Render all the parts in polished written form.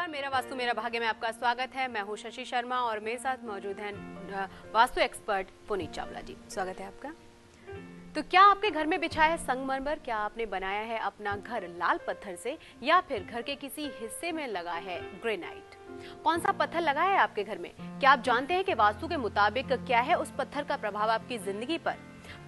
नमस्कार, मेरा वास्तु मेरा भाग्य में आपका स्वागत है। मैं हूं शशि शर्मा और मेरे साथ मौजूद हैं वास्तु एक्सपर्ट पुनीत चावला जी। स्वागत है आपका। तो क्या आपके घर में बिछा है संगमरमर? क्या आपने बनाया है अपना घर लाल पत्थर से या फिर घर के किसी हिस्से में लगा है ग्रेनाइट? कौन सा पत्थर लगा है आपके घर में? क्या आप जानते हैं कि वास्तु के मुताबिक क्या है उस पत्थर का प्रभाव आपकी जिंदगी पर?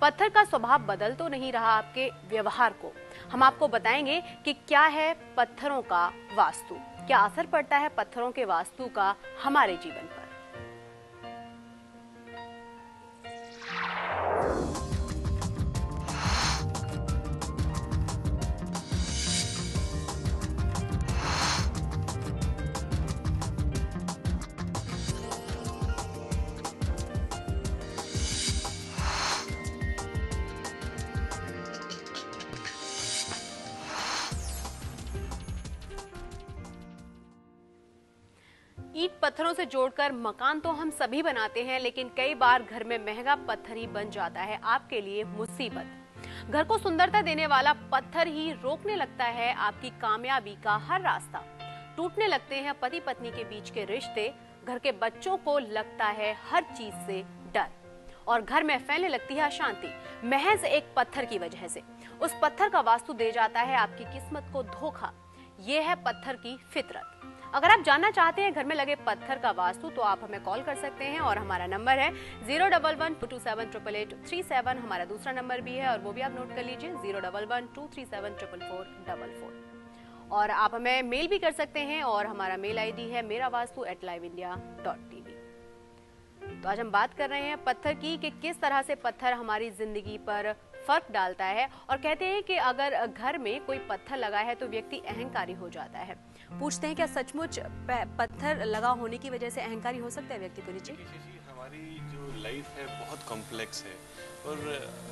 पत्थर का स्वभाव बदल तो नहीं रहा आपके व्यवहार को? हम आपको बताएंगे कि क्या है पत्थरों का वास्तु, क्या असर पड़ता है पत्थरों के वास्तु का हमारे जीवन पर। ईंट पत्थरों से जोड़कर मकान तो हम सभी बनाते हैं, लेकिन कई बार घर में महंगा पत्थर ही बन जाता है आपके लिए मुसीबत। घर को सुंदरता देने वाला पत्थर ही रोकने लगता है आपकी कामयाबी का हर रास्ता। टूटने लगते हैं पति पत्नी के बीच के रिश्ते, घर के बच्चों को लगता है हर चीज से डर और घर में फैलने लगती है अशांति, महज एक पत्थर की वजह से। उस पत्थर का वास्तु दे जाता है आपकी किस्मत को धोखा। ये है पत्थर की फितरत। अगर आप जानना चाहते हैं घर में लगे पत्थर का वास्तु तो आप हमें कॉल कर सकते हैं और हमारा नंबर है 011-227-8837। हमारा दूसरा नंबर भी है और वो भी आप नोट कर लीजिए 011-237-44444। और आप हमें मेल भी कर सकते हैं और हमारा मेल आईडी है merawastu@liveindia.tv। तो आज हम बात कर रहे हैं पत्थर की कि किस तरह से पत्थर हमारी जिंदगी पर फर्क डालता है। और कहते हैं कि अगर घर में कोई पत्थर लगा है तो व्यक्ति अहंकारी हो जाता है। पूछते हैं क्या सचमुच पत्थर लगा होने की वजह से अहंकारी हो सकता है व्यक्ति? पुनीत जी, हमारी जो लाइफ है बहुत कॉम्प्लेक्स है और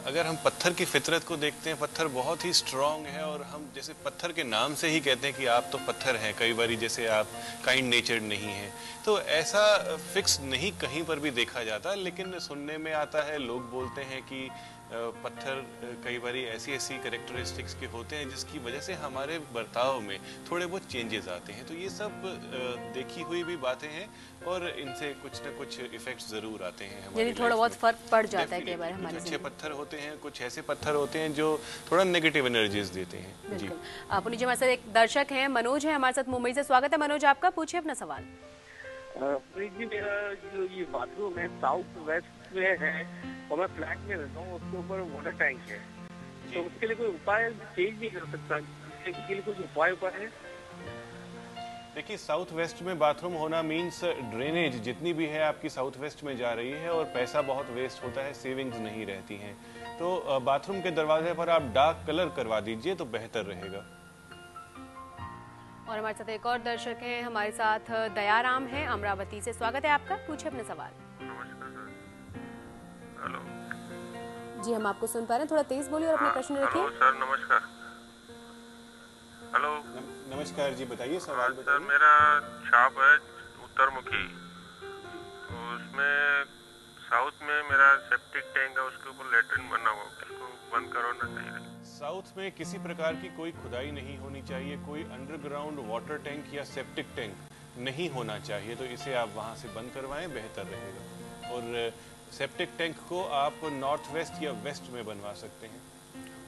अगर हम पत्थर की फितरत को देखते हैं, पत्थर बहुत ही स्ट्रांग है और हम जैसे पत्थर के नाम से ही कहते हैं कि आप तो पत्थर हैं। कई बारी जैसे आप काइंड नेचर्ड नहीं हैं, तो ऐसा फिक्स नहीं कहीं पर भी देखा जाता, लेकिन सुनने में आता है, लोग बोलते हैं कि पत्थर कई बारी ऐसी ऐसी कैरेक्टरिस्टिक्स के होते हैं जिसकी वजह से हमारे बर्ताव में थोड़े बहुत चेंजेस आते हैं। तो ये सब देखी हुई भी बातें हैं और इनसे कुछ न कुछ इफेक्ट्स जरूर आते हैं हमारी लाइफ में। थोड़ा बहुत फर्क पड़ जाता है कई बार हमारे। कुछ अच्छे पत्थर होते हैं, कुछ ऐसे पत्थर होते हैं जो थोड़ा नेगेटिव एनर्जीज देते हैं। जी पुनीत जी, हमारे साथ एक दर्शक हैं, मनोज है हमारे साथ मुंबई से। स्वागत है मनोज आपका, पूछिए अपना सवाल। जी, मेरा जो ये बाथरूम है साउथ वेस्ट में है और मैं फ्लैट में रहता हूँ, उसके ऊपर वाटर टैंक है, तो उसके लिए कोई उपाय चेंज नहीं कर सकता? इसके लिए कुछ उपाय है? देखिए, साउथ वेस्ट में बाथरूम होना मीन्स ड्रेनेज जितनी भी है आपकी साउथ वेस्ट में जा रही है और पैसा बहुत वेस्ट होता है, सेविंग्स नहीं रहती हैं। तो बाथरूम के दरवाजे पर आप डार्क कलर करवा दीजिए तो बेहतर रहेगा। और हमारे साथ एक और दर्शक हैं, हमारे साथ दयाराम हैं अमरावती से। स्वागत है आपका, पूछिए अपना सवाल। नमस्कार सर। हेलो जी, हम आपको सुन पा रहे हैं, थोड़ा तेज बोलिए और अपना प्रश्न रखिए। हेलो सर, नमस्कार। हेलो नमस्कार जी, बताइए सवाल। सर, मेरा छाप है उत्तरमुखी, तो उसमें साउथ में मेरा सेप्टिक टैंक है, उसके ऊपर लेटरिन बना हुआ, उसको बंद करवाना चाहिए। साउथ में किसी प्रकार की कोई खुदाई नहीं होनी चाहिए, कोई अंडरग्राउंड वाटर टैंक या सेप्टिक टैंक नहीं होना चाहिए, तो इसे आप वहां से बंद करवाएं, बेहतर रहेगा। और सेप्टिक टैंक को आप नॉर्थ वेस्ट या वेस्ट में बनवा सकते हैं।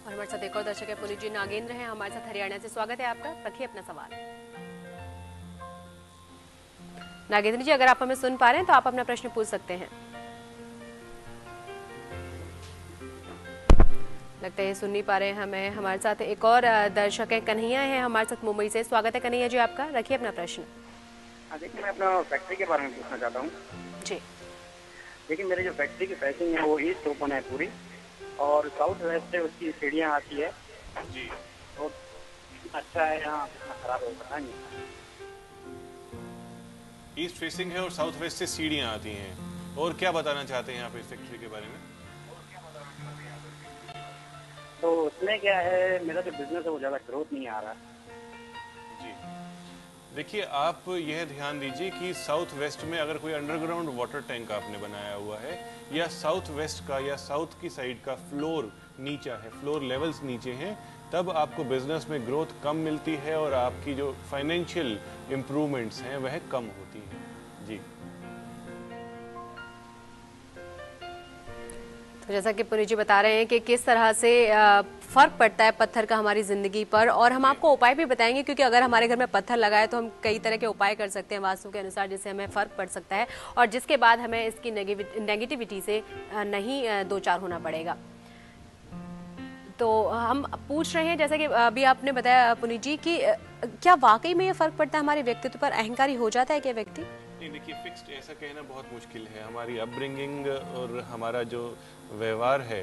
और हमारे साथ एक और दर्शक है पुनीत जी, नागेंद्र हैं हमारे साथ हरियाणा से। स्वागत है आपका, रखिए अपना सवाल। नागेंद्र जी, अगर आप हमें सुन पा रहे हैं तो आप अपना प्रश्न पूछ सकते हैं। लगता है सुन नहीं पा रहे हैं हमें। हमारे साथ एक और दर्शक है, कन्हैया है हमारे साथ मुंबई से। स्वागत है कन्हैया जी आपका, रखिए अपना प्रश्न। देखिए, मैं अपना फैक्ट्री के बारे में पूछना चाहता हूँ जी। देखिए, मेरे जो फैक्ट्री की फैसिंग है वो ईस्ट ओपन है पूरी और साउथ वेस्ट से उसकी सीढ़ियाँ आती है जी, तो अच्छा है, यहाँ कितना खराब है बताएंगे? ईस्ट फेसिंग है और साउथ वेस्ट से सीढ़ियां आती हैं। और क्या बताना चाहते हैं आप इस फैक्ट्री के बारे में? तो उसमें क्या है, मेरा जो बिजनेस है वो ज़्यादा ग्रोथ नहीं आ रहा है। जी, देखिए, आप यह ध्यान दीजिए कि साउथ वेस्ट में अगर कोई अंडरग्राउंड वाटर टैंक आपने बनाया हुआ है या साउथ वेस्ट का या साउथ की साइड का फ्लोर नीचा है, फ्लोर लेवल्स नीचे हैं, तब आपको बिजनेस में ग्रोथ कम मिलती है और आपकी जो फाइनेंशियल इम्प्रूवमेंट्स हैं वह कम होती हैं। जी। तो जैसा कि पुरी जी बता रहे हैं कि किस तरह से फर्क पड़ता है पत्थर का हमारी जिंदगी पर, और हम आपको उपाय भी बताएंगे, क्योंकि अगर हमारे घर में पत्थर लगा है तो हम कई तरह के उपाय कर सकते हैं वास्तु के अनुसार, जिससे हमें फर्क पड़ सकता है और जिसके बाद हमें इसकी नेगेटिविटी से नहीं दो चार होना पड़ेगा। तो हम पूछ रहे हैं, जैसा कि अभी आपने बताया पुनीत जी, कि क्या वाकई में ये फर्क पड़ता है हमारे व्यक्तित्व पर, अहंकारी हो जाता है क्या व्यक्ति? नहीं, देखिए, फिक्स्ड ऐसा कहना बहुत मुश्किल है। हमारी अपब्रिंगिंग और हमारा जो व्यवहार है,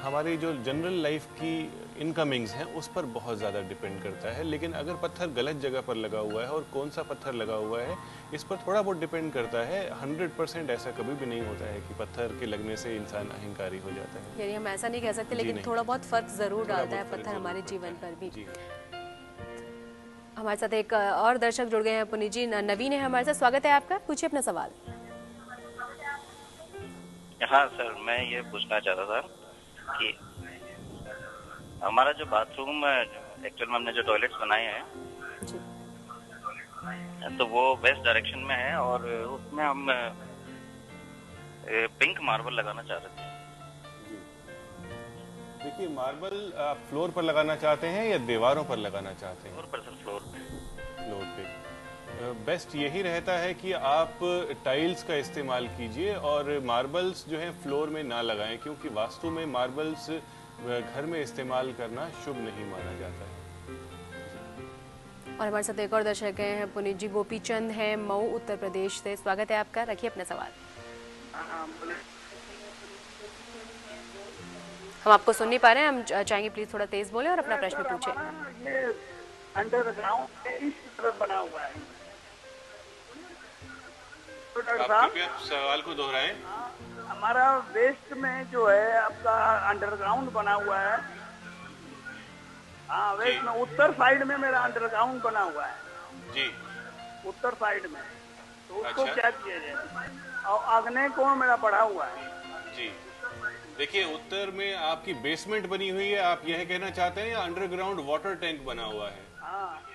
हमारी जो जनरल लाइफ की इनकमिंग्स हैं उस पर बहुत ज़्यादा डिपेंड करता है। लेकिन अगर पत्थर गलत जगह पर लगा हुआ है और कौन सा पत्थर लगा हुआ है इस पर थोड़ा बहुत डिपेंड करता है। 100% ऐसा कभी भी नहीं होता है कि पत्थर के लगने से इंसान अहंकारी हो जाता है। यानी हम ऐसा नहीं कह सकते, लेकिन थोड़ा बहुत फर्क जरूर डालता है पत्थर हमारे जीवन पर भी। हमारे साथ एक और दर्शक जुड़ गए हैं पुनीत जी, नवीन है हमारे साथ। स्वागत है आपका, पूछिए अपना सवाल। हाँ सर, मैं ये पूछना चाहता था कि हमारा जो बाथरूम एक्चुअल में हमने जो टॉयलेट्स बनाए हैं तो वो वेस्ट डायरेक्शन में है और उसमें हम पिंक मार्बल लगाना चाह रहे थे। देखिए, मार्बल आप फ्लोर पर लगाना चाहते हैं या दीवारों पर लगाना चाहते हैं? फ्लोर पर सर, फ्लोर पे। बेस्ट यही रहता है कि आप टाइल्स का इस्तेमाल कीजिए और मार्बल्स जो हैं फ्लोर में ना लगाएं, क्योंकि वास्तु में मार्बल्स घर में इस्तेमाल करना शुभ नहीं माना जाता है। और हमारे साथ एक और दर्शक हैं पुनीत जी, गोपी चंद है मऊ उत्तर प्रदेश से। स्वागत है आपका, रखिए अपना सवाल। हम आपको सुन नहीं पा रहे हैं, हम चाहेंगे प्लीज थोड़ा तेज बोले और अपना प्रश्न पूछे। ये अंडरग्राउंड इस तरफ बना हुआ है। तो डॉक्टर साहब, सवाल को दोहराएं। हमारा वेस्ट में जो है आपका अंडरग्राउंड बना हुआ है। हाँ, वेस्ट में उत्तर साइड में मेरा अंडरग्राउंड बना हुआ है जी, उत्तर साइड में। तो उसको अच्छा। क्या किया जाए? और आग्नेय कोण मेरा बढ़ा हुआ है जी। देखिए, उत्तर में आपकी बेसमेंट बनी हुई है, आप यह कहना चाहते हैं, या अंडरग्राउंड वाटर टैंक बना हुआ है? हाँ।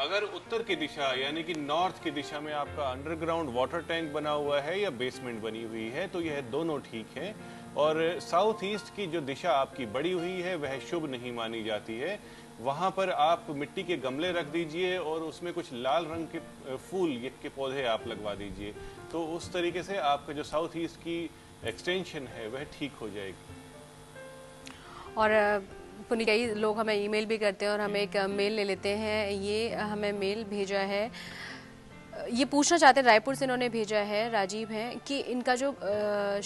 अगर उत्तर की दिशा यानी कि नॉर्थ की दिशा में आपका अंडरग्राउंड वाटर टैंक बना हुआ है या बेसमेंट बनी हुई है तो यह दोनों ठीक है। और साउथ ईस्ट की जो दिशा आपकी बड़ी हुई है वह शुभ नहीं मानी जाती है। वहां पर आप मिट्टी के गमले रख दीजिए और उसमें कुछ लाल रंग के फूल के पौधे आप लगवा दीजिए, तो उस तरीके से आपका जो साउथ ईस्ट की एक्सटेंशन है वह ठीक हो जाएगी। और पुनीत, कई लोग हमें ईमेल भी करते हैं और हम एक मेल ले लेते हैं। ये हमें मेल भेजा है, ये पूछना चाहते हैं, रायपुर से इन्होंने भेजा है, राजीव हैं, कि इनका जो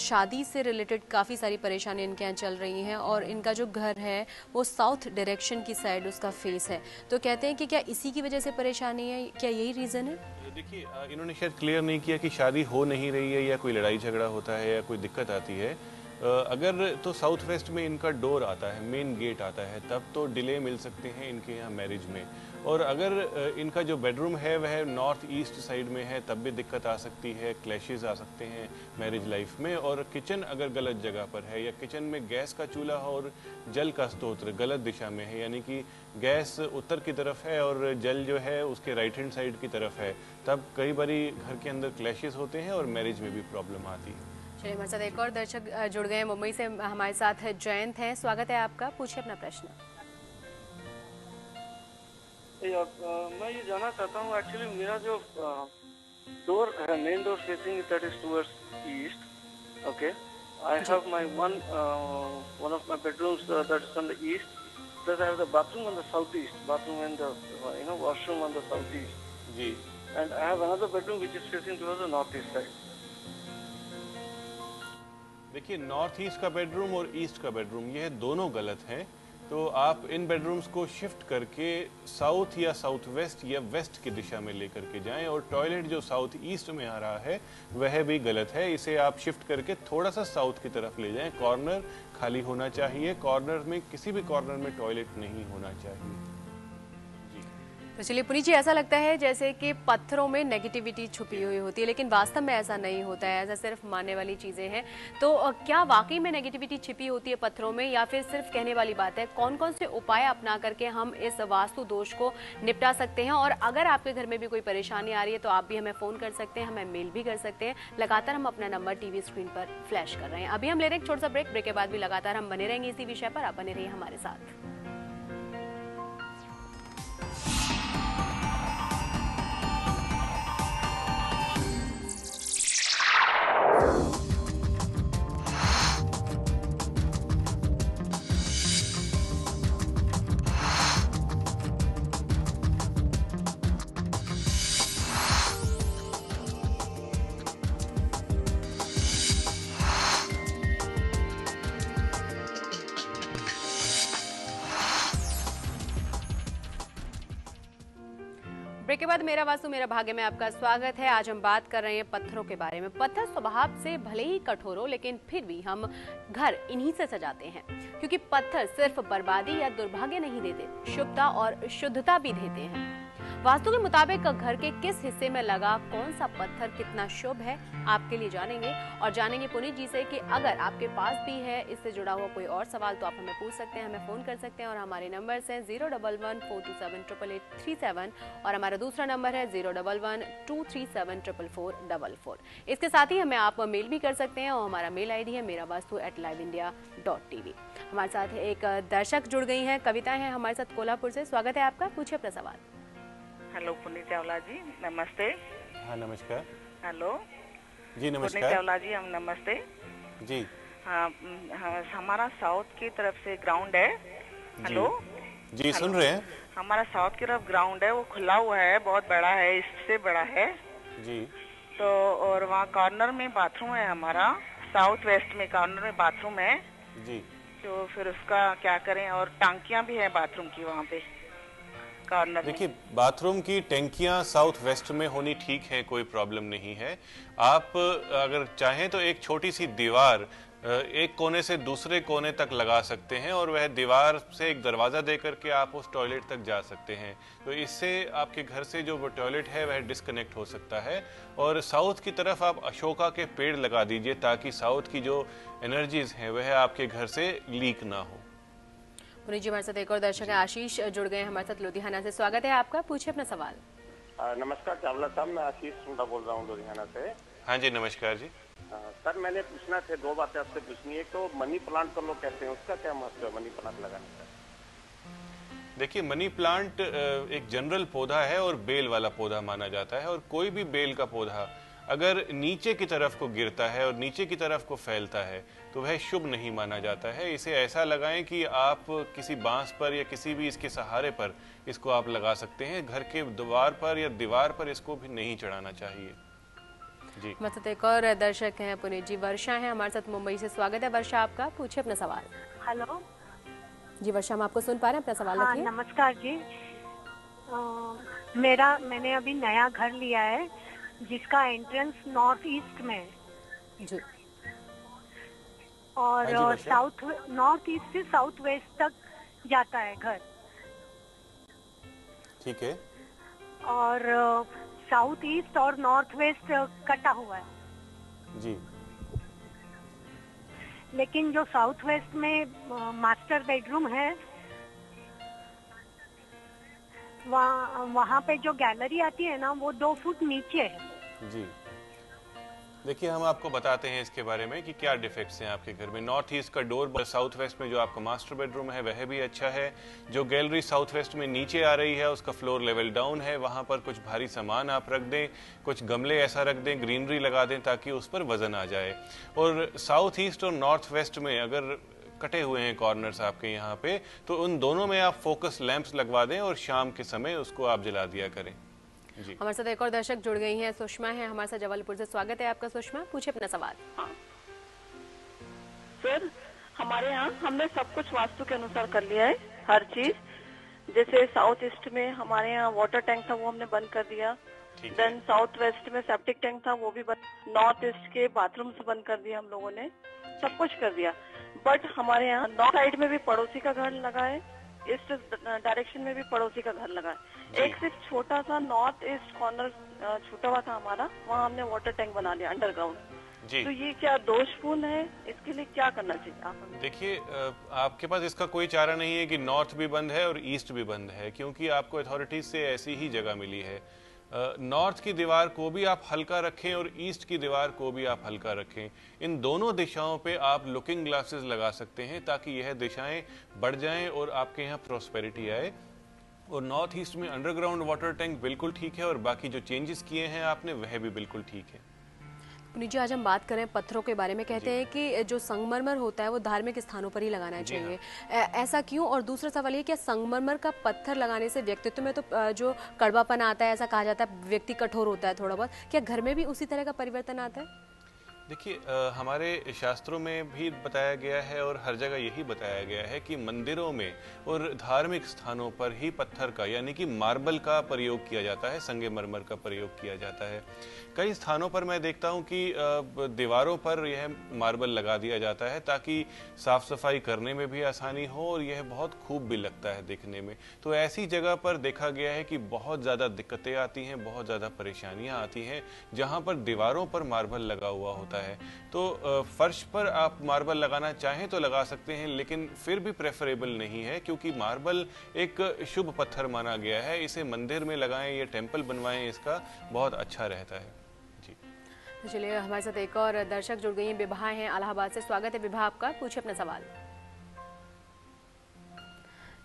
शादी से रिलेटेड काफ़ी सारी परेशानी इनके यहाँ चल रही हैं और इनका जो घर है वो साउथ डायरेक्शन की साइड उसका फेस है। तो कहते हैं कि क्या इसी की वजह से परेशानी है, क्या यही रीज़न है? देखिए, इन्होंने शायद क्लियर नहीं किया कि शादी हो नहीं रही है या कोई लड़ाई झगड़ा होता है या कोई दिक्कत आती है। अगर तो साउथ वेस्ट में इनका डोर आता है, मेन गेट आता है, तब तो डिले मिल सकते हैं इनके यहाँ मैरिज में। और अगर इनका जो बेडरूम है वह नॉर्थ ईस्ट साइड में है तब भी दिक्कत आ सकती है, क्लैशेस आ सकते हैं मैरिज लाइफ में। और किचन अगर गलत जगह पर है या किचन में गैस का चूल्हा और जल का स्रोत गलत दिशा में है, यानी कि गैस उत्तर की तरफ है और जल जो है उसके राइट हैंड साइड की तरफ है, तब कई बारी घर के अंदर क्लैशेस होते हैं और मैरिज में भी प्रॉब्लम आती है। चलिए, हमारे साथ एक और दर्शक जुड़ गए हैं मुंबई से, हमारे साथ है जयंत हैं। स्वागत है आपका, पूछिए अपना प्रश्न। मैं ये जानना चाहता हूँ, एक्चुअली मेरा जो डोर है, main door facing that is towards east, okay. I have my one of my bedrooms that is on the east, plus I have the bathroom on the south east, bathroom and the washroom on the south east जी, and I have another bedroom which is facing towards the north east side. देखिए, north east का bedroom और east का bedroom यह दोनों गलत हैं, तो आप इन बेडरूम्स को शिफ्ट करके साउथ या साउथ वेस्ट या वेस्ट की दिशा में लेकर के जाएं। और टॉयलेट जो साउथ ईस्ट में आ रहा है वह भी गलत है, इसे आप शिफ्ट करके थोड़ा सा साउथ की तरफ ले जाएं। कॉर्नर खाली होना चाहिए, कॉर्नर में किसी भी कॉर्नर में टॉयलेट नहीं होना चाहिए। तो तो चलिए पुनीत जी, ऐसा लगता है जैसे कि पत्थरों में नेगेटिविटी छुपी हुई होती है, लेकिन वास्तव में ऐसा नहीं होता है, ऐसा सिर्फ मानने वाली चीजें हैं। तो क्या वाकई में नेगेटिविटी छिपी होती है पत्थरों में, या फिर सिर्फ कहने वाली बात है? कौन कौन से उपाय अपना करके हम इस वास्तु दोष को निपटा सकते हैं? और अगर आपके घर में भी कोई परेशानी आ रही है तो आप भी हमें फोन कर सकते हैं, हमें मेल भी कर सकते हैं। लगातार हम अपना नंबर टीवी स्क्रीन पर फ्लैश कर रहे हैं। अभी हम ले रहे हैं एक छोटा सा ब्रेक के बाद भी लगातार हम बने रहेंगे इसी विषय पर। आप बने रहिए हमारे साथ। ब्रेक के बाद मेरा वास्तु मेरा भाग्य में आपका स्वागत है। आज हम बात कर रहे हैं पत्थरों के बारे में। पत्थर स्वभाव से भले ही कठोर हो, लेकिन फिर भी हम घर इन्हीं से सजाते हैं, क्योंकि पत्थर सिर्फ बर्बादी या दुर्भाग्य नहीं देते, शुभता और शुद्धता भी देते हैं। वास्तु के मुताबिक घर के किस हिस्से में लगा कौन सा पत्थर कितना शुभ है, आपके लिए जानेंगे। और जानेंगे पुनीत जी से कि अगर आपके पास भी है इससे जुड़ा हुआ कोई और सवाल तो आप हमें पूछ सकते हैं, हमें फोन कर सकते हैं। और हमारे नंबर्स हैं 011-427-8887 और हमारा दूसरा नंबर है 011-237-44444। इसके साथ ही हमें आप मेल भी कर सकते हैं और हमारा मेल ID है meravastu@liveindia.tv। हमारे साथ एक दर्शक जुड़ गई हैं, कविता है हमारे साथ कोल्हापुर से। स्वागत है आपका, पूछिए अपना सवाल। हेलो पुनीत चावला जी, नमस्ते। हाँ नमस्कार हेलो जी, नमस्कार पुनीत चावला जी, हम नमस्ते जी। हाँ, हमारा साउथ की तरफ से ग्राउंड है। हेलो जी, सुन रहे हैं। हमारा साउथ की तरफ ग्राउंड है, वो खुला हुआ है, बहुत बड़ा है, इससे बड़ा है जी। तो और वहाँ कॉर्नर में बाथरूम है हमारा, साउथ वेस्ट में कॉर्नर में बाथरूम है जी। तो फिर उसका क्या करें? और टांकियां भी है बाथरूम की वहाँ पे कॉर्नर में। देखिए, बाथरूम की टैंकियां साउथ वेस्ट में होनी ठीक है, कोई प्रॉब्लम नहीं है। आप अगर चाहें तो एक छोटी सी दीवार एक कोने से दूसरे कोने तक लगा सकते हैं और वह दीवार से एक दरवाज़ा दे करके आप उस टॉयलेट तक जा सकते हैं। तो इससे आपके घर से जो वो टॉयलेट है वह डिस्कनेक्ट हो सकता है। और साउथ की तरफ आप अशोका के पेड़ लगा दीजिए ताकि साउथ की जो एनर्जीज हैं वह आपके घर से लीक ना हो। पुनीत जी, हमारे साथ एक और दर्शक है आशीष जुड़ गए हैं हमारे साथ लुधियाना से। स्वागत है आपका, पूछिए अपना सवाल। नमस्कार चावला साहब, मैं आशीष सुंडा बोल रहा हूँ लुधियाना से। हाँ जी, नमस्कार जी। सर, मैंने पूछना थे, दो बातें आपसे पूछनी है। तो मनी प्लांट तो लोग कहते हैं, उसका क्या महत्व है मनी प्लांट लगाने का? देखिए, मनी प्लांट एक जनरल पौधा है और बेल वाला पौधा माना जाता है। और कोई भी बेल का पौधा अगर नीचे की तरफ को गिरता है और नीचे की तरफ को फैलता है तो वह शुभ नहीं माना जाता है। इसे ऐसा लगाएं कि आप किसी बांस पर या किसी भी इसके सहारे पर इसको आप लगा सकते हैं। घर के द्वार पर या दीवार पर इसको भी नहीं चढ़ाना चाहिए जी। हमारे साथ एक और दर्शक हैं पुनीत जी, वर्षा है हमारे साथ मुंबई से। स्वागत है वर्षा आपका, पूछिए अपना सवाल। हेलो जी वर्षा, हम आपको सुन पा रहे हैं, अपना सवाल हाँ, रखिए। नमस्कार जी। मैंने अभी नया घर लिया है जिसका एंट्रेंस नॉर्थ ईस्ट में है जी। और साउथ नॉर्थ ईस्ट से साउथ वेस्ट तक जाता है घर। ठीक है। और साउथ ईस्ट और नॉर्थ वेस्ट कटा हुआ है जी। लेकिन जो साउथ वेस्ट में मास्टर बेडरूम है वहाँ पे जो गैलरी आती है ना, वो 2 फुट नीचे है जी। देखिए, हम आपको बताते हैं इसके बारे में कि क्या डिफेक्ट्स हैं आपके घर में। नॉर्थ ईस्ट का डोर साउथ वेस्ट में जो आपका मास्टर बेडरूम है वह भी अच्छा है। जो गैलरी साउथ वेस्ट में नीचे आ रही है उसका फ्लोर लेवल डाउन है, वहां पर कुछ भारी सामान आप रख दें, कुछ गमले ऐसा रख दें, ग्रीनरी लगा दें ताकि उस पर वजन आ जाए। और साउथ ईस्ट और नॉर्थ वेस्ट में अगर कटे हुए हैं कॉर्नर्स आपके यहाँ पे, तो उन दोनों में आप फोकस लैंप्स लगवा दें और शाम के समय उसको आप जला दिया करें जी। हमारे साथ एक और दर्शक जुड़ गई हैं, सुषमा है हमारे साथ जबलपुर से। स्वागत है आपका सुषमा, पूछिए अपना सवाल। हाँ। सर, हमारे यहाँ हमने सब कुछ वास्तु के अनुसार कर लिया है, हर चीज। जैसे साउथ ईस्ट में हमारे यहाँ वाटर टैंक था, वो हमने बंद कर दिया। देन साउथ वेस्ट में सेप्टिक टैंक था, वो भी बंद। नॉर्थ ईस्ट के बाथरूम से बंद कर दिया हम लोगों ने, सब कुछ कर दिया। बट हमारे यहाँ नॉर्थ साइड में भी पड़ोसी का घर लगा है ईस्ट डायरेक्शन में भी पड़ोसी का घर लगा है। एक सिर्फ छोटा सा नॉर्थ ईस्ट कॉर्नर छूटा हुआ था हमारा, वहाँ हमने वाटर टैंक बना लिया अंडरग्राउंड। तो ये क्या दोषपूर्ण है? इसके लिए क्या करना चाहिए आप? देखिए, आपके पास इसका कोई चारा नहीं है कि नॉर्थ भी बंद है और ईस्ट भी बंद है, क्योंकि आपको अथॉरिटीज से ऐसी ही जगह मिली है। नॉर्थ की दीवार को भी आप हल्का रखें और ईस्ट की दीवार को भी आप हल्का रखें। इन दोनों दिशाओं पे आप लुकिंग ग्लासेस लगा सकते हैं ताकि यह दिशाएं बढ़ जाएं और आपके यहाँ प्रॉस्पेरिटी आए। और नॉर्थ ईस्ट में अंडरग्राउंड वाटर टैंक बिल्कुल ठीक है और बाकी जो चेंजेस किए हैं आपने वह भी बिल्कुल ठीक है। पुनीत जी, आज हम बात करें पत्थरों के बारे में। कहते हैं कि जो संगमरमर होता है वो धार्मिक स्थानों पर ही लगाना चाहिए, ऐसा क्यों? और दूसरा सवाल ये, क्या संगमरमर का पत्थर लगाने से व्यक्तित्व में तो जो कड़वापन आता है, ऐसा कहा जाता है, व्यक्ति कठोर होता है थोड़ा बहुत, क्या घर में भी उसी तरह का परिवर्तन आता है? देखिए, हमारे शास्त्रों में भी बताया गया है और हर जगह यही बताया गया है कि मंदिरों में और धार्मिक स्थानों पर ही पत्थर का यानी कि मार्बल का प्रयोग किया जाता है, संगमरमर का प्रयोग किया जाता है। कई स्थानों पर मैं देखता हूं कि दीवारों पर यह मार्बल लगा दिया जाता है ताकि साफ सफाई करने में भी आसानी हो और यह बहुत खूब भी लगता है दिखने में। तो ऐसी जगह पर देखा गया है कि बहुत ज़्यादा दिक्कतें आती हैं, बहुत ज़्यादा परेशानियां आती हैं जहां पर दीवारों पर मार्बल लगा हुआ होता है। तो फर्श पर आप मार्बल लगाना चाहें तो लगा सकते हैं, लेकिन फिर भी प्रेफरेबल नहीं है, क्योंकि मार्बल एक शुभ पत्थर माना गया है। इसे मंदिर में लगाएं या टेम्पल बनवाएं, इसका बहुत अच्छा रहता है। तो चलिए, हमारे साथ एक और दर्शक जुड़ गई हैं, विभा हैं इलाहाबाद से। स्वागत है विभा आपका, पूछिए अपना सवाल।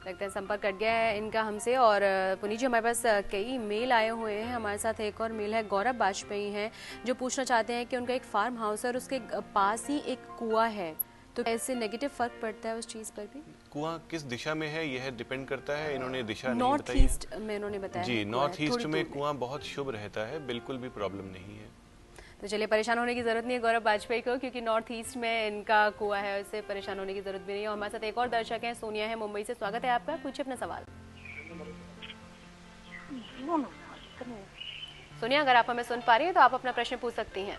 लगता है संपर्क कट गया है इनका हमसे। और पुनीत जी, हमारे पास कई मेल आए हुए हैं। हमारे साथ एक और मेल है, गौरव वाजपेयी हैं, जो पूछना चाहते हैं कि उनका एक फार्म हाउस है और उसके पास ही एक कुआं है, तो ऐसे नेगेटिव फर्क पड़ता है उस चीज पर भी? कुआं किस दिशा में है यह डिपेंड करता है, इन्होंने दिशा नहीं बताई। नॉर्थ ईस्ट में इन्होंने बताया जी, नॉर्थ ईस्ट में कुआं बहुत शुभ रहता है, बिल्कुल भी प्रॉब्लम नहीं है। तो चलिए, परेशान होने की जरूरत नहीं है गौरव वाजपेयी को, क्योंकि नॉर्थ ईस्ट में इनका कुआं है, उससे परेशान होने की जरूरत भी नहीं है। और हमारे साथ एक और दर्शक हैं, सोनिया है मुंबई से। स्वागत है आपका, पूछिए अपना सवाल। सोनिया, अगर आप हमें सुन पा रही हैं तो आप अपना प्रश्न पूछ सकती हैं।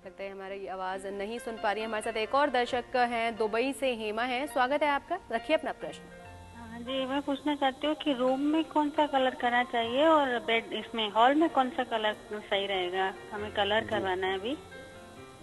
लगता है हमारी आवाज नहीं सुन पा रही है। हमारे साथ एक और दर्शक हैं, दुबई से हेमा है। स्वागत है आपका, रखिए अपना प्रश्न। जी, मैं पूछना चाहती हूँ कि रूम में कौन सा कलर करना चाहिए और बेड इसमें हॉल में कौन सा कलर सही रहेगा? हमें कलर करवाना है अभी।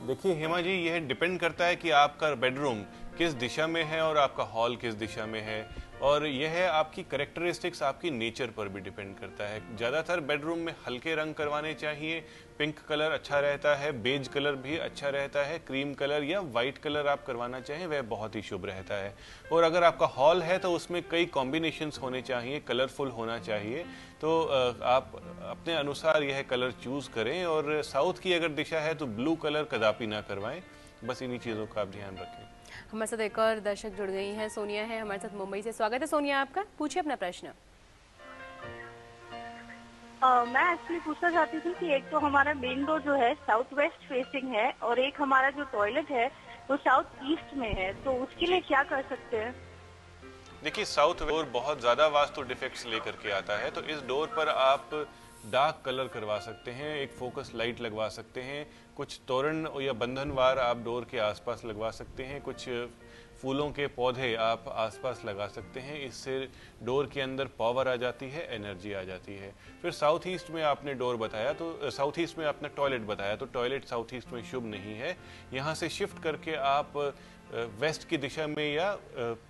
देखिए हेमा जी, यह डिपेंड करता है कि आपका बेडरूम किस दिशा में है और आपका हॉल किस दिशा में है, और यह आपकी कैरेक्टरिस्टिक्स, आपकी नेचर पर भी डिपेंड करता है। ज़्यादातर बेडरूम में हल्के रंग करवाने चाहिए, पिंक कलर अच्छा रहता है, बेज कलर भी अच्छा रहता है, क्रीम कलर या वाइट कलर आप करवाना चाहें वह बहुत ही शुभ रहता है। और अगर आपका हॉल है तो उसमें कई कॉम्बिनेशंस होने चाहिए, कलरफुल होना चाहिए, तो आप अपने अनुसार यह कलर चूज करें। और साउथ की अगर दिशा है तो ब्लू कलर कदापि ना करवाएं, बस इन्हीं चीज़ों का आप ध्यान रखें। हमारे साथ एक और दर्शक जुड़ गई हैं, सोनिया है हमारे साथ मुंबई से। स्वागत है सोनिया आपका, पूछिए अपना प्रश्न। मैं एक्चुअली पूछना चाहती थी कि एक तो हमारा मेन डोर जो है साउथ वेस्ट फेसिंग है और एक हमारा जो टॉयलेट है वो साउथ ईस्ट में है, तो उसके लिए क्या कर सकते हैं? देखिए, साउथ डोर बहुत ज़्यादा वास्तु डिफेक्ट्स लेकर के आता है, तो इस डोर पर आप डार्क कलर करवा सकते हैं, एक फोकस लाइट लगवा सकते हैं, कुछ तोरण या बंधनवार आप डोर के आसपास लगवा सकते हैं, कुछ फूलों के पौधे आप आसपास लगा सकते हैं। इससे डोर के अंदर पावर आ जाती है, एनर्जी आ जाती है। फिर साउथ ईस्ट में आपने डोर बताया, तो साउथ ईस्ट में आपने टॉयलेट बताया, तो टॉयलेट साउथ ईस्ट में शुभ नहीं है। यहाँ से शिफ्ट करके आप वेस्ट की दिशा में या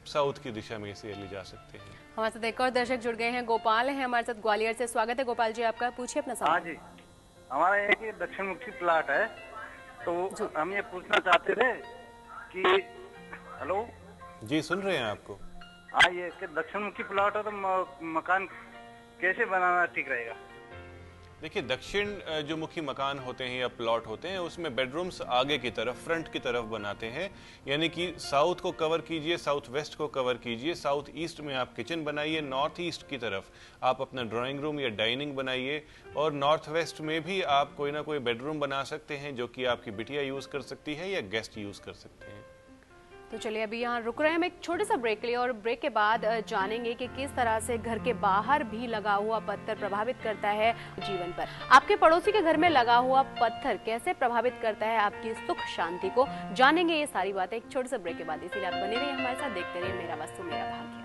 साउथ की दिशा में इसे ले जा सकते हैं। हमारे साथ एक और दर्शक जुड़ गए हैं, गोपाल हैं हमारे साथ ग्वालियर से। स्वागत है गोपाल जी आपका, पूछिए अपना सवाल। हाँ जी, हमारा एक दक्षिण मुखी प्लाट है, तो हम ये पूछना चाहते थे कि हेलो जी, सुन रहे हैं आपको। हाँ, ये दक्षिण मुखी प्लाट है तो मकान कैसे बनाना ठीक रहेगा? देखिए, दक्षिण जो मुखी मकान होते हैं या प्लॉट होते हैं उसमें बेडरूम्स आगे की तरफ, फ्रंट की तरफ बनाते हैं, यानी कि साउथ को कवर कीजिए, साउथ वेस्ट को कवर कीजिए, साउथ ईस्ट में आप किचन बनाइए, नॉर्थ ईस्ट की तरफ आप अपना ड्राइंग रूम या डाइनिंग बनाइए, और नॉर्थ वेस्ट में भी आप कोई ना कोई बेडरूम बना सकते हैं जो कि आपकी बिटिया यूज कर सकती है या गेस्ट यूज कर सकते हैं। तो चलिए अभी यहाँ रुक रहे हैं, हम एक छोटे सा ब्रेक लिए और ब्रेक के बाद जानेंगे कि किस तरह से घर के बाहर भी लगा हुआ पत्थर प्रभावित करता है जीवन पर। आपके पड़ोसी के घर में लगा हुआ पत्थर कैसे प्रभावित करता है आपकी सुख शांति को, जानेंगे ये सारी बातें एक छोटे से ब्रेक के बाद। इसीलिए आप बने रहिए हमारे साथ, देखते रहिए मेरा वास्तु मेरा भाग्य।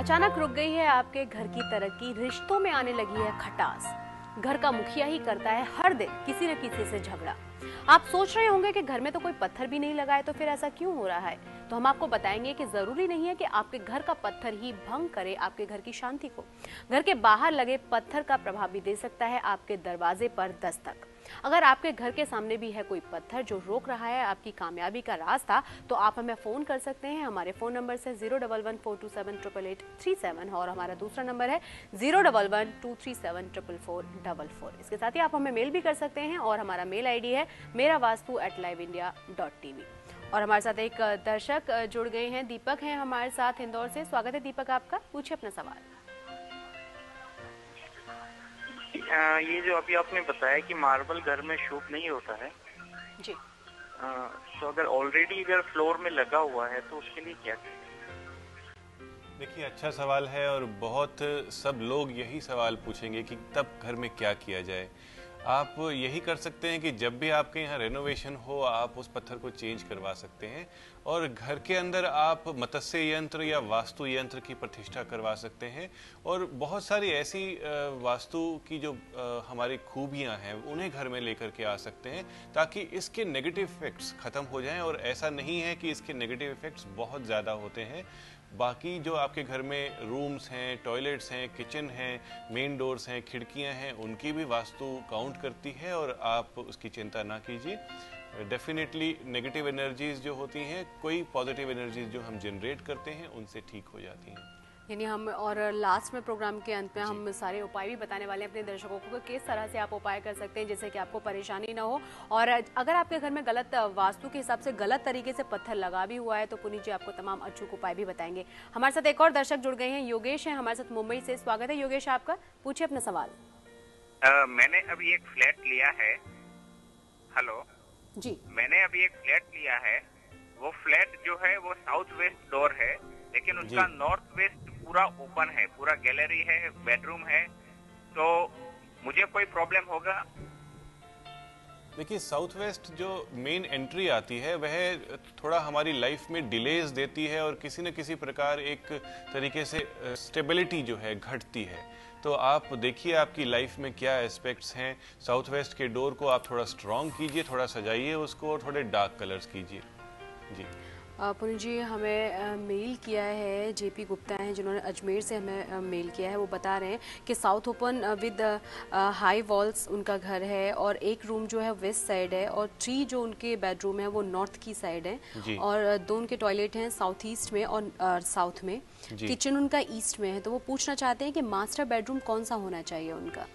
अचानक रुक गई है आपके घर की तरक्की, रिश्तों में आने लगी है खटास, घर का मुखिया ही करता है हर दिन किसी न किसी से झगड़ा। आप सोच रहे होंगे कि घर में तो कोई पत्थर भी नहीं लगा है, तो फिर ऐसा क्यों हो रहा है? तो हम आपको बताएंगे कि जरूरी नहीं है कि आपके घर का पत्थर ही भंग करे आपके घर की शांति को। घर के बाहर लगे पत्थर का प्रभाव भी दे सकता है आपके दरवाजे पर दस्तक। अगर आपके घर के सामने भी है कोई पत्थर जो रोक रहा है आपकी कामयाबी का रास्ता, तो आप हमें फोन कर सकते हैं। हमारे फोन नंबर से 011-427-888-37 और हमारा दूसरा नंबर है 011-237-44444। इसके साथ ही आप हमें मेल भी कर सकते हैं और हमारा मेल आईडी है meravastu@liveindia.tv। और हमारे साथ एक दर्शक जुड़ गए हैं, दीपक हैं हमारे साथ इंदौर से। स्वागत है दीपक आपका, पूछिए अपना सवाल। ये जो अभी आपने बताया कि मार्बल घर में शुभ नहीं होता है जी, तो अगर ऑलरेडी अगर फ्लोर में लगा हुआ है तो उसके लिए क्या करें? देखिए, अच्छा सवाल है और बहुत सब लोग यही सवाल पूछेंगे कि तब घर में क्या किया जाए। आप यही कर सकते हैं कि जब भी आपके यहाँ रेनोवेशन हो आप उस पत्थर को चेंज करवा सकते हैं और घर के अंदर आप मत्स्य यंत्र या वास्तु यंत्र की प्रतिष्ठा करवा सकते हैं। और बहुत सारी ऐसी वास्तु की जो हमारी खूबियां हैं उन्हें घर में लेकर के आ सकते हैं ताकि इसके नेगेटिव इफेक्ट्स खत्म हो जाएं। और ऐसा नहीं है कि इसके नेगेटिव इफेक्ट्स बहुत ज़्यादा होते हैं। बाकी जो आपके घर में रूम्स हैं, टॉयलेट्स हैं, किचन हैं, मेन डोर्स हैं, खिड़कियां हैं, उनकी भी वास्तु काउंट करती है और आप उसकी चिंता ना कीजिए। डेफिनेटली नेगेटिव एनर्जीज जो होती हैं, कोई पॉजिटिव एनर्जीज जो हम जनरेट करते हैं उनसे ठीक हो जाती हैं। यानी हम और लास्ट में प्रोग्राम के अंत में हम सारे उपाय भी बताने वाले हैं अपने दर्शकों को कि किस तरह से आप उपाय कर सकते हैं जिससे कि आपको परेशानी ना हो। और अगर आपके घर में गलत वास्तु के हिसाब से गलत तरीके से पत्थर लगा भी हुआ है तो पुनीत जी आपको तमाम अचूक उपाय भी बताएंगे। हमारे साथ एक और दर्शक जुड़ गए हैं, योगेश हैं हमारे साथ मुंबई से। स्वागत है योगेश आपका, पूछिए अपना सवाल। मैंने अभी एक फ्लैट लिया है। हेलो जी, मैंने अभी एक फ्लैट लिया है। वो फ्लैट जो है वो साउथ वेस्ट डोर है, लेकिन उसका नॉर्थ वेस्ट पूरा ओपन है, पूरा गैलरी है, बेडरूम है, तो मुझे कोई प्रॉब्लम होगा? देखिए, साउथ वेस्ट जो मेन एंट्री आती है वह थोड़ा हमारी लाइफ में डिलेज देती है और किसी न किसी प्रकार एक तरीके से स्टेबिलिटी जो है घटती है। तो आप देखिए आपकी लाइफ में क्या एस्पेक्ट्स हैं। साउथ वेस्ट के डोर को आप थोड़ा स्ट्रॉन्ग कीजिए, थोड़ा सजाइए उसको और थोड़े डार्क कलर्स कीजिए। जी पुनीत जी, हमें मेल किया है जेपी गुप्ता हैं जिन्होंने अजमेर से हमें मेल किया है। वो बता रहे हैं कि south open with high walls उनका घर है और एक रूम जो है वेस्ट साइड है और 3 जो उनके बेडरूम है वो नॉर्थ की साइड है और 2 उनके टॉयलेट हैं साउथ ईस्ट में और साउथ में, किचन उनका ईस्ट में है। तो वो पूछना चाहते हैं कि मास्टर बेडरूम कौन सा होना चाहिए उनका।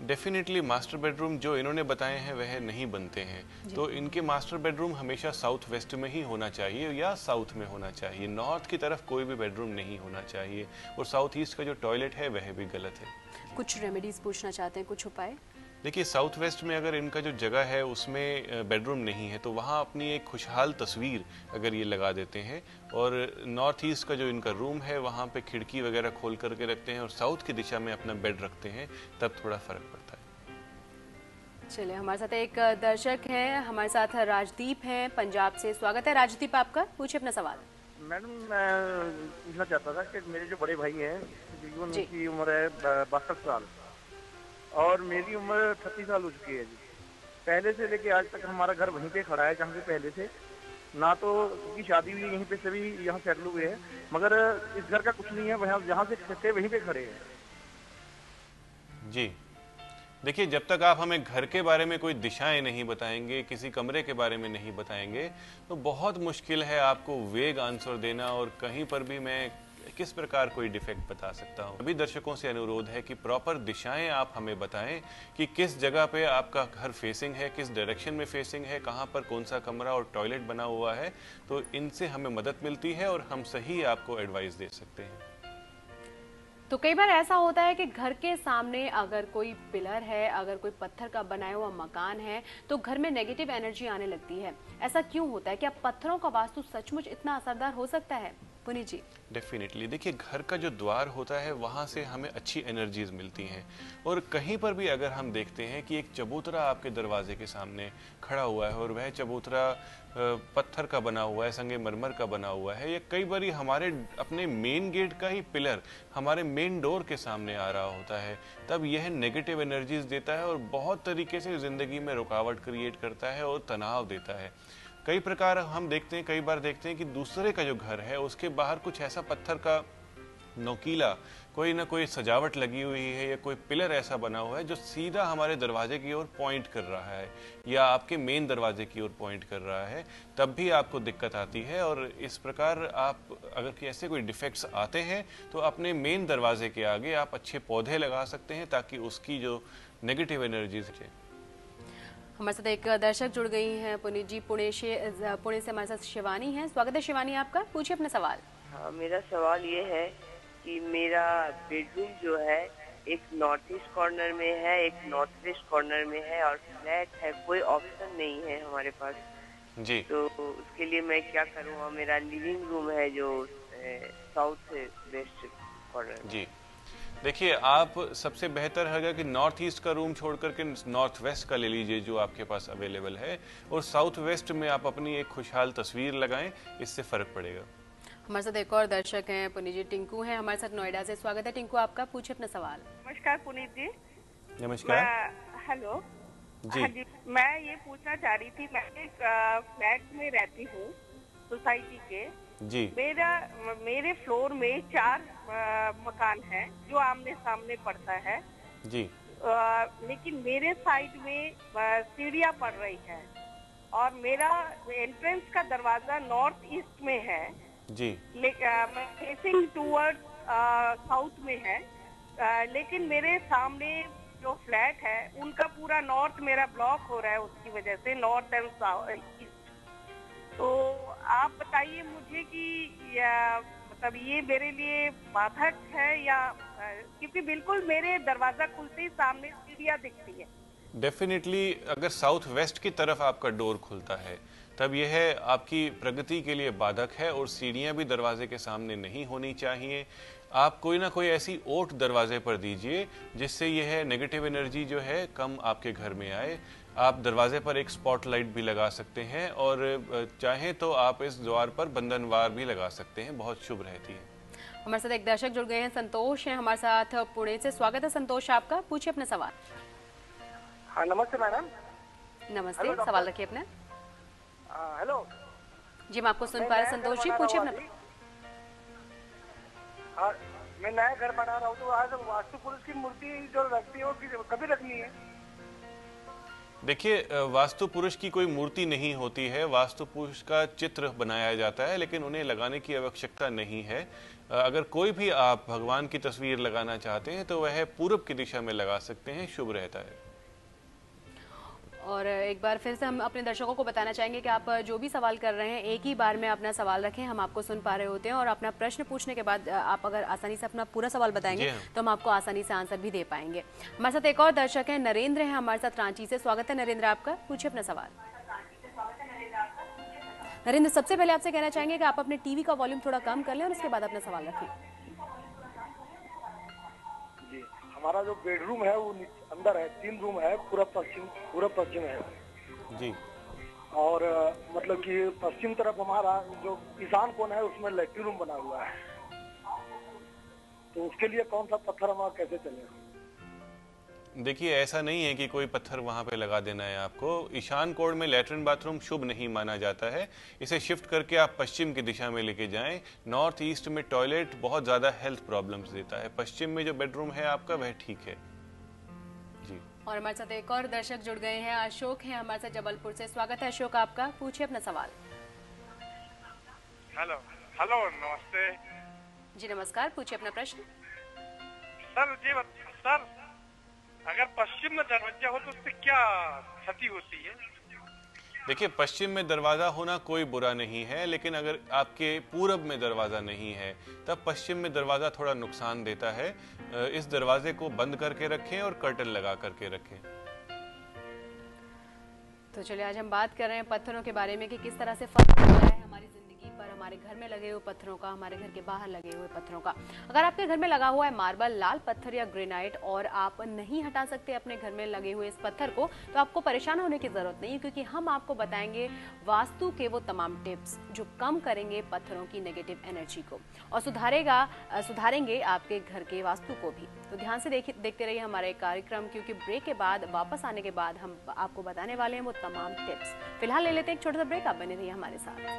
डेफिनेटली मास्टर बेडरूम जो इन्होंने बताए हैं वह नहीं बनते हैं, तो इनके मास्टर बेडरूम हमेशा साउथ वेस्ट में ही होना चाहिए या साउथ में होना चाहिए। नॉर्थ की तरफ कोई भी बेडरूम नहीं होना चाहिए और साउथ ईस्ट का जो टॉयलेट है वह भी गलत है। कुछ रेमेडीज पूछना चाहते हैं, कुछ उपाय? देखिए, साउथ वेस्ट में अगर इनका जो जगह है उसमें बेडरूम नहीं है तो वहाँ अपनी एक खुशहाल तस्वीर अगर ये लगा देते हैं और नॉर्थ ईस्ट का जो इनका रूम है वहाँ पे खिड़की वगैरह खोल करके रखते हैं और साउथ की दिशा में अपना बेड रखते हैं, तब थोड़ा फर्क पड़ता है। चलिए, हमारे साथ एक दर्शक हैं, हमारे साथ राजदीप हैं पंजाब से। स्वागत है राजदीप आपका, पूछिए अपना सवाल। मैडम, मैं पूछना चाहता था कि मेरे जो बड़े भाई हैं उनकी उम्र है 62 साल और मेरी उम्र 36 साल हो चुकी है जी। पहले से लेके आज तक हमारा घर वहीं पे खड़ा है जहाँ से पहले से, ना तो उनकी शादी हुई यहीं पे, सभी यहाँ सेटल हुए हैं, मगर इस घर का कुछ नहीं है, वहाँ जहाँ से थे वहीं पे खड़े हैं। जी, देखिए, जब तक आप हमें घर के बारे में कोई दिशाएं नहीं बताएंगे, किसी कमरे के बारे में नहीं बताएंगे, तो बहुत मुश्किल है आपको वेग आंसर देना और कहीं पर भी मैं किस प्रकार कोई डिफेक्ट बता सकता हूँ। अभी दर्शकों से अनुरोध है कि प्रॉपर दिशाएं आप हमें बताएं कि किस जगह पे आपका घर फेसिंग है, किस डायरेक्शन में फेसिंग है, कहाँ पर कौन सा कमरा और टॉयलेट बना हुआ है। तो इनसे हमें मदद मिलती है और हम सही आपको एडवाइस दे सकते हैं। तो कई बार ऐसा होता है कि घर के सामने अगर कोई पिलर है, अगर कोई पत्थर का बनाया हुआ मकान है, तो घर में नेगेटिव एनर्जी आने लगती है। ऐसा क्यों होता है? क्या पत्थरों का वास्तु सचमुच इतना असरदार हो सकता है? पुनीत जी। डेफिनेटली, देखिए, घर का जो द्वार होता है वहाँ से हमें अच्छी एनर्जीज मिलती हैं, और कहीं पर भी अगर हम देखते हैं कि एक चबूतरा आपके दरवाजे के सामने खड़ा हुआ है और वह चबूतरा पत्थर का बना हुआ है, संगमरमर का बना हुआ है, या कई बार हमारे अपने मेन गेट का ही पिलर हमारे मेन डोर के सामने आ रहा होता है, तब यह नेगेटिव एनर्जीज देता है और बहुत तरीके से जिंदगी में रुकावट क्रिएट करता है और तनाव देता है। कई प्रकार हम देखते हैं, कई बार देखते हैं कि दूसरे का जो घर है उसके बाहर कुछ ऐसा पत्थर का नोकीला कोई ना कोई सजावट लगी हुई है, या कोई पिलर ऐसा बना हुआ है जो सीधा हमारे दरवाजे की ओर पॉइंट कर रहा है या आपके मेन दरवाजे की ओर पॉइंट कर रहा है, तब भी आपको दिक्कत आती है। और इस प्रकार आप अगर ऐसे कोई डिफेक्ट्स आते हैं तो अपने मेन दरवाजे के आगे आप अच्छे पौधे लगा सकते हैं ताकि उसकी जो नेगेटिव एनर्जीज है। हमारे साथ एक दर्शक जुड़ गई हैं पुनीत जी, पुणे से हमारे साथ शिवानी हैं। स्वागत है शिवानी आपका, पूछिए अपना सवाल। हाँ, मेरा सवाल ये है कि मेरा बेडरूम जो है एक नॉर्थ ईस्ट कॉर्नर में है, एक नॉर्थ वेस्ट कॉर्नर में है, और फ्लैट है, कोई ऑप्शन नहीं है हमारे पास जी। तो उसके लिए मैं क्या करूँ? मेरा लिविंग रूम है जो साउथ वेस्ट कॉर्नर। जी, देखिए, आप सबसे बेहतर होगा कि नॉर्थ ईस्ट का रूम छोड़ करके नॉर्थ वेस्ट का ले लीजिए जो आपके पास अवेलेबल है, और साउथ वेस्ट में आप अपनी एक खुशहाल तस्वीर लगाएं, इससे फर्क पड़ेगा। हमारे साथ एक और दर्शक हैं पुनीत जी, टिंकू हैं हमारे साथ नोएडा से। स्वागत है टिंकू आपका, पूछिए अपना सवाल। नमस्कार पुनीत जी। नमस्कार। हेलो जी। हाँ जी, मैं ये पूछना चाह रही थी, मैं एक फ्लैट में रहती हूँ सोसाइटी के जी। मेरे फ्लोर में 4 मकान है जो आमने सामने पड़ता है जी। लेकिन मेरे साइड में सीढ़ियाँ पड़ रही है और मेरा एंट्रेंस का दरवाजा नॉर्थ ईस्ट में है जी। फेसिंग टूवर्ड साउथ में है, लेकिन मेरे सामने जो फ्लैट है उनका पूरा नॉर्थ मेरा ब्लॉक हो रहा है, उसकी वजह से नॉर्थ एंड ईस्ट। तो आप बताइए मुझे कि मतलब ये मेरे लिए बाधक है या क्योंकि बिल्कुल मेरे दरवाजा खुलते ही सामने सीढ़ियाँ दिखती है। डेफिनेटली, अगर साउथ वेस्ट की तरफ आपका डोर खुलता है तब यह आपकी प्रगति के लिए बाधक है, और सीढ़ियां भी दरवाजे के सामने नहीं होनी चाहिए। आप कोई ना कोई ऐसी ओट दरवाजे पर दीजिए जिससे यह नेगेटिव एनर्जी जो है कम आपके घर में आए। आप दरवाजे पर एक स्पॉटलाइट भी लगा सकते हैं, और चाहें तो आप इस द्वार पर बंधनवार भी लगा सकते हैं, बहुत शुभ रहती है। हमारे साथ एक दर्शक जुड़ गए हैं, संतोष हैं हमारे साथ पुणे से। स्वागत है संतोष आपका, पूछिए अपना सवाल। हाँ, नमस्ते मैडम। नमस्ते, सवाल रखिए अपना। हेलो जी, मैं आपको सुन पा रहे संतोष जी, पूछिए अपना। हाँ, मैं नया घर बना रहा हूँ, तो आज वास्तु पुरुष की मूर्ति जो रखती है वो कभी रखनी है? देखिए, वास्तु पुरुष की कोई मूर्ति नहीं होती है, वास्तु पुरुष का चित्र बनाया जाता है, लेकिन उन्हें लगाने की आवश्यकता नहीं है। अगर कोई भी आप भगवान की तस्वीर लगाना चाहते हैं तो वह पूर्व की दिशा में लगा सकते हैं, शुभ रहता है। और एक बार फिर से हम अपने दर्शकों को बताना चाहेंगे कि आप जो भी सवाल कर रहे हैं एक ही बार में अपना सवाल रखें, हम आपको सुन पा रहे होते हैं, और अपना प्रश्न पूछने के बाद आप अगर आसानी से अपना पूरा सवाल बताएंगे तो हम आपको आसानी से आंसर भी दे पाएंगे। हमारे साथ एक और दर्शक है, नरेंद्र हैं हमारे साथ रांची से। स्वागत है नरेंद्र आपका, पूछिए अपना सवाल। नरेंद्र, सबसे पहले आपसे कहना चाहेंगे कि आप अपने टीवी का वॉल्यूम थोड़ा कम कर लें और उसके बाद अपना सवाल रखें। जी, हमारा जो बेडरूम है वो अंदर है, 3 रूम है, पूरब पश्चिम है जी। और मतलब कि पश्चिम तरफ हमारा जो ईशान कोण है उसमें लैट्रिन रूम बना हुआ है, तो उसके लिए कौन सा पत्थर हमारा कैसे चलेगा? देखिए, ऐसा नहीं है कि कोई पत्थर वहां पे लगा देना है आपको। ईशान कोण में लैट्रिन बाथरूम शुभ नहीं माना जाता है, इसे शिफ्ट करके आप पश्चिम की दिशा में लेके जाएं। नॉर्थ ईस्ट में टॉयलेट बहुत ज्यादा हेल्थ प्रॉब्लम्स देता है, पश्चिम में जो बेडरूम है आपका वह ठीक है जी। और हमारे साथ एक और दर्शक जुड़ गए हैं, अशोक हैं हमारे साथ जबलपुर से। स्वागत है अशोक आपका, पूछिए अपना सवाल। हेलो हेलो, नमस्ते जी। नमस्कार, पूछिए अपना प्रश्न। सर जी, सर अगर पश्चिम में दरवाजा हो तो उससे क्या क्षति होती है? देखिए, पश्चिम में दरवाजा होना कोई बुरा नहीं है, लेकिन अगर आपके पूरब में दरवाजा नहीं है तब पश्चिम में दरवाजा थोड़ा नुकसान देता है। इस दरवाजे को बंद करके रखें और कर्टन लगा करके रखें। तो चलिए, आज हम बात कर रहे हैं पत्थरों के बारे में कि किस तरह से फर्क पड़ता है हमारी जिंदगी पर, हमारे घर में लगे हुए पत्थरों का, हमारे घर के बाहर लगे हुए पत्थरों का। अगर आपके घर में लगा हुआ है मार्बल, लाल पत्थर या ग्रेनाइट और आप नहीं हटा सकते अपने घर में लगे हुए इस पत्थर को, तो आपको परेशान होने की जरूरत नहीं है, क्योंकि हम आपको बताएंगे वास्तु के वो तमाम टिप्स जो कम करेंगे पत्थरों की नेगेटिव एनर्जी को और सुधारेंगे आपके घर के वास्तु को भी। तो ध्यान से देखते रहिए हमारे कार्यक्रम, क्योंकि ब्रेक के बाद वापस आने के बाद हम आपको बताने वाले हैं वो तमाम टिप्स। फिलहाल ले लेते हैं एक छोटा सा ब्रेक, आप बने रहिए हमारे साथ।